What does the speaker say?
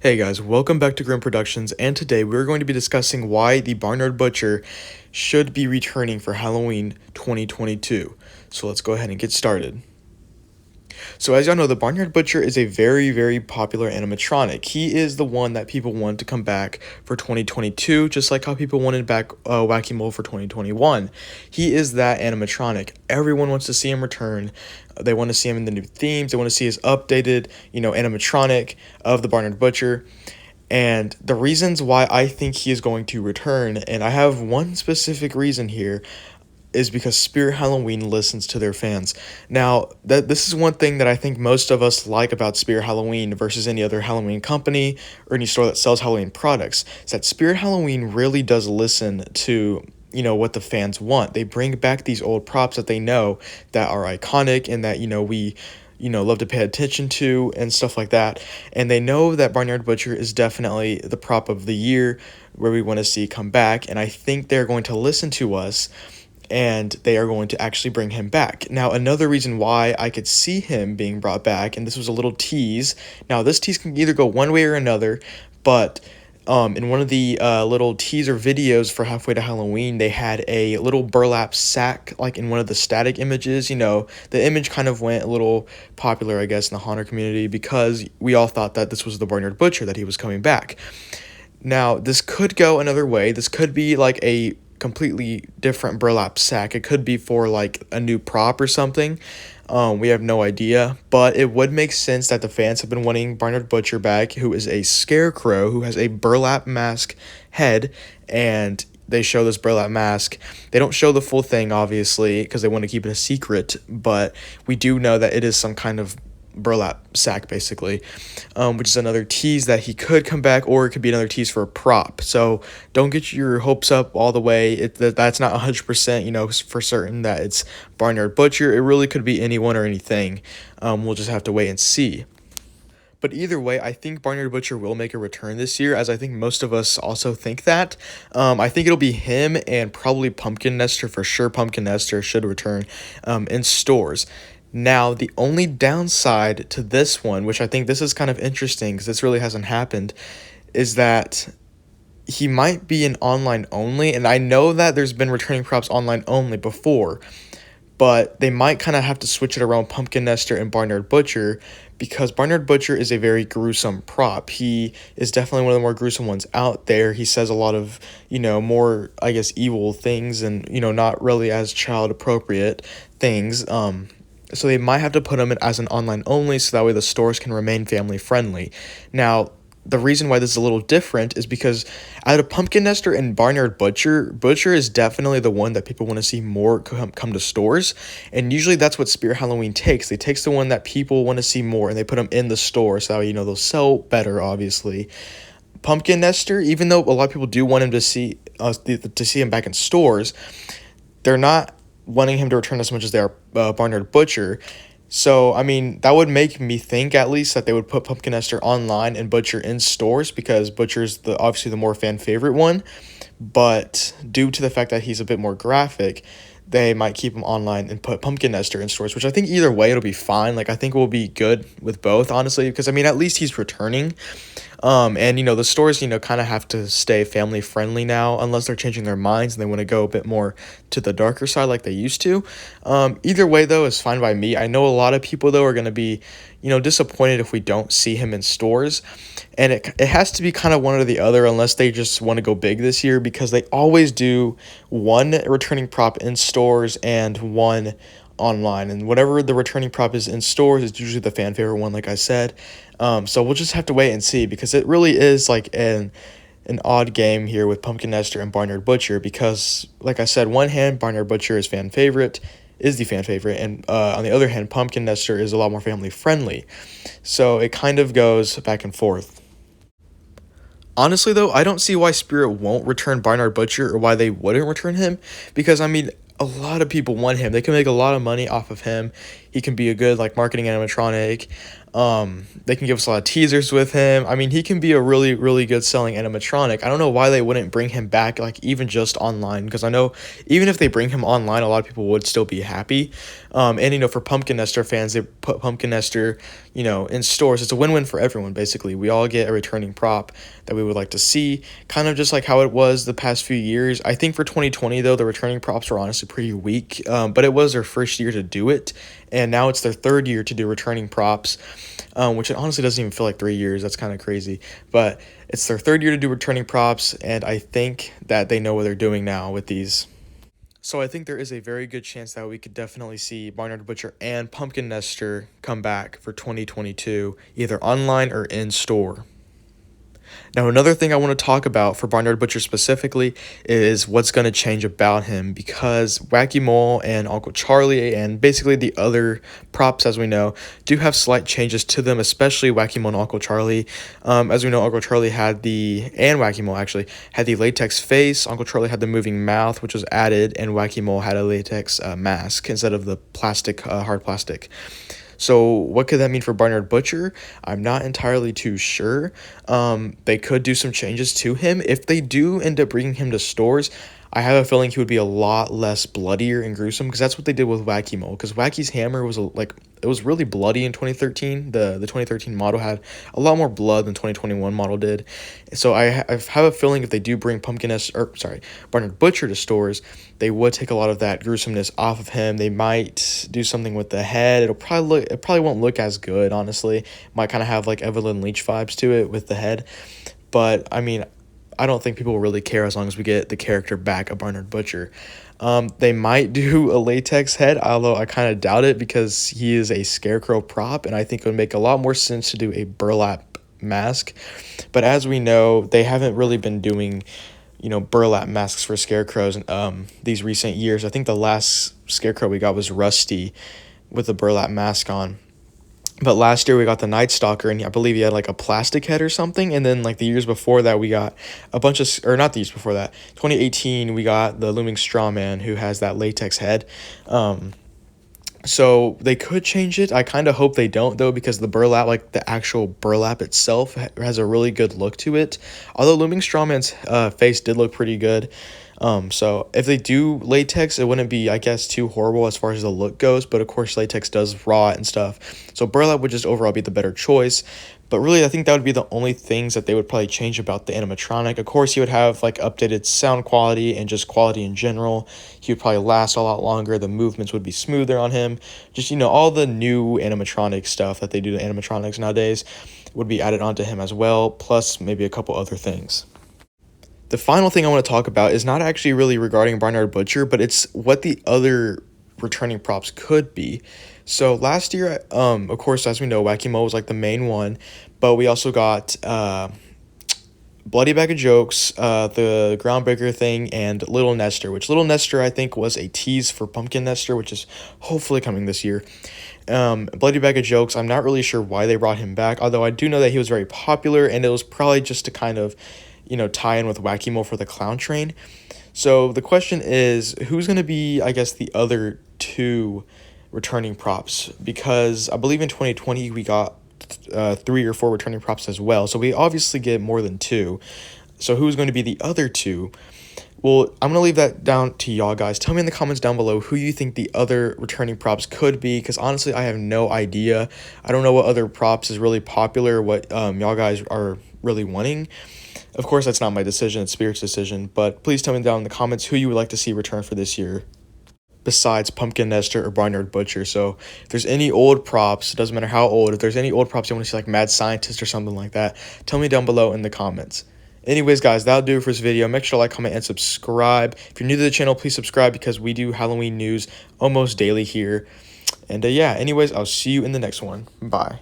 Hey guys, welcome back to Grim Productions, and today we're going to be discussing why the Barnyard Butcher should be returning for Halloween 2022. So let's go ahead and get started. So as y'all know, the Barnyard Butcher is a very, very popular animatronic. He is the one that people want to come back for 2022, just like how people wanted back Wacky Mole for 2021. He is that animatronic. Everyone wants to see him return. They want to see him in the new themes. They want to see his updated, animatronic of the Barnyard Butcher. And the reasons why I think he is going to return, and I have one specific reason here, is because Spirit Halloween listens to their fans. Now, this is one thing that I think most of us like about Spirit Halloween versus any other Halloween company or any store that sells Halloween products, is that Spirit Halloween really does listen to what the fans want. They bring back these old props that they know that are iconic and that we love to pay attention to and stuff like that. And they know that Barnyard Butcher is definitely the prop of the year where we want to see come back, and I think they're going to listen to us and they are going to actually bring him back. Now, another reason why I could see him being brought back, and this was a little tease. Now, this tease can either go one way or another, but in one of the little teaser videos for Halfway to Halloween, they had a little burlap sack, like in one of the static images. The image kind of went a little popular, I guess, in the haunter community because we all thought that this was the Barnyard Butcher, that he was coming back. Now, this could go another way. This could be like a completely different burlap sack. It could be for like a new prop or something. We have no idea, but it would make sense that the fans have been wanting Barnyard Butcher back, who is a scarecrow who has a burlap mask head, and they show this burlap mask. They don't show the full thing, obviously, because they want to keep it a secret, but we do know that it is some kind of burlap sack, basically, which is another tease that he could come back, or it could be another tease for a prop. So don't get your hopes up all the way. That's not 100%, for certain that it's Barnyard Butcher. It really could be anyone or anything. We'll just have to wait and see. But either way, I think Barnyard Butcher will make a return this year, as I think most of us also think that. I think it'll be him and probably Pumpkin Nester for sure. Pumpkin Nester should return in stores. Now, the only downside to this one, which I think this is kind of interesting because this really hasn't happened, is that he might be an online only. And I know that there's been returning props online only before, but they might kind of have to switch it around Pumpkin Nester and Barnyard Butcher, because Barnyard Butcher is a very gruesome prop. He is definitely one of the more gruesome ones out there. He says a lot of, more, I guess, evil things and, not really as child appropriate things. So they might have to put him as an online only so that way the stores can remain family friendly. Now, the reason why this is a little different is because out of Pumpkin Nester and Barnyard Butcher, Butcher is definitely the one that people want to see more come to stores. And usually that's what Spirit Halloween takes. They takes the one that people want to see more and they put them in the store so that way, they'll sell better, obviously. Pumpkin Nester, even though a lot of people do want him to see him back in stores, they're not wanting him to return as much as they are Barnyard Butcher. So, that would make me think at least that they would put Pumpkin Nester online and Butcher in stores, because Butcher's obviously the more fan favorite one. But due to the fact that he's a bit more graphic, they might keep him online and put Pumpkin Nester in stores, which I think either way it'll be fine. Like, I think we'll be good with both, honestly, because at least he's returning. And the stores, kind of have to stay family friendly now, unless they're changing their minds and they want to go a bit more to the darker side like they used to. Either way, though, is fine by me. I know a lot of people, though, are going to be, disappointed if we don't see him in stores. And it has to be kind of one or the other, unless they just want to go big this year, because they always do one returning prop in stores and one online, and whatever the returning prop is in stores is usually the fan favorite one, like I said. So we'll just have to wait and see, because it really is like an odd game here with Pumpkin Nester and Barnyard Butcher, because like I said, one hand Barnyard Butcher is the fan favorite, and on the other hand, Pumpkin Nester is a lot more family friendly. So it kind of goes back and forth. Honestly, though, I don't see why Spirit won't return Barnyard Butcher, or why they wouldn't return him, because a lot of people want him. They can make a lot of money off of him. He can be a good marketing animatronic. They can give us a lot of teasers with him. I mean, he can be a really, really good selling animatronic. I don't know why they wouldn't bring him back, like even just online, because I know even if they bring him online, a lot of people would still be happy. And for Pumpkin Nester fans, they put Pumpkin Nester, in stores. It's a win-win for everyone. Basically, we all get a returning prop that we would like to see, kind of just like how it was the past few years. I think for 2020 though, the returning props were honestly pretty weak, but it was their first year to do it, and now it's their third year to do returning props, which it honestly doesn't even feel like 3 years. That's kind of crazy, but it's their third year to do returning props, and I think that they know what they're doing now with these. So I think there is a very good chance that we could definitely see Barnyard Butcher and Pumpkin Nester come back for 2022, either online or in store. Now, another thing I want to talk about for Barnyard Butcher specifically is what's going to change about him, because Wacky Mole and Uncle Charlie and basically the other props, as we know, do have slight changes to them, especially Wacky Mole and Uncle Charlie. As we know, Uncle Charlie and Wacky Mole actually had the latex face. Uncle Charlie had the moving mouth, which was added, and Wacky Mole had a latex mask instead of the plastic, hard plastic. So what could that mean for Barnyard Butcher? I'm not entirely too sure. They could do some changes to him. If they do end up bringing him to stores, I have a feeling he would be a lot less bloodier and gruesome, because that's what they did with Wacky Mole. Because Wacky's hammer was it was really bloody in 2013. The 2013 model had a lot more blood than 2021 model did. So I have a feeling if they do bring Barnyard Butcher to stores, they would take a lot of that gruesomeness off of him. They might do something with the head. It probably won't look as good, honestly. Might kind of have like Evelyn Leach vibes to it with the head. But I mean, I don't think people will really care as long as we get the character back of Barnyard Butcher. They might do a latex head, although I kind of doubt it, because he is a scarecrow prop, and I think it would make a lot more sense to do a burlap mask. But as we know, they haven't really been doing, burlap masks for scarecrows these recent years. I think the last scarecrow we got was Rusty with a burlap mask on. But last year we got the Night Stalker, and I believe he had like a plastic head or something. And then like the years before that, we got a bunch of, or not the years before that, 2018, we got the Looming Straw Man, who has that latex head. So they could change it. I kind of hope they don't, though, because the burlap, like the actual burlap itself, has a really good look to it. Although Looming Straw Man's face did look pretty good. So if they do latex, it wouldn't be, I guess, too horrible as far as the look goes, but of course latex does rot and stuff, so burlap would just overall be the better choice. But really, I think that would be the only things that they would probably change about the animatronic. Of course, he would have like updated sound quality and just quality in general. He would probably last a lot longer. The movements would be smoother on him. Just, all the new animatronic stuff that they do to animatronics nowadays would be added onto him as well, plus maybe a couple other things. The final thing I want to talk about is not actually really regarding Barnyard Butcher, but it's what the other returning props could be. So last year, of course, as we know, Wacky Mo was like the main one, but we also got Bloody Bag of Jokes, the Groundbreaker thing, and Little Nester, which Little Nester I think was a tease for Pumpkin Nester, which is hopefully coming this year. Bloody Bag of Jokes, I'm not really sure why they brought him back, although I do know that he was very popular, and it was probably just to kind of tie in with Wacky Mo for the clown train. So the question is, who's going to be, I guess, the other two returning props? Because I believe in 2020 we got 3 or 4 returning props as well. So we obviously get more than 2. So who's going to be the other 2? Well, I'm going to leave that down to y'all guys. Tell me in the comments down below who you think the other returning props could be, because honestly, I have no idea. I don't know what other props is really popular, what y'all guys are really wanting. Of course, that's not my decision, it's Spirit's decision, but please tell me down in the comments who you would like to see return for this year besides Pumpkin Nester or Barnyard Butcher. So if there's any old props, it doesn't matter how old, if there's any old props you want to see, like Mad Scientist or something like that, tell me down below in the comments. Anyways, guys, that'll do it for this video. Make sure to like, comment, and subscribe. If you're new to the channel, please subscribe, because we do Halloween news almost daily here. And yeah, anyways, I'll see you in the next one. Bye.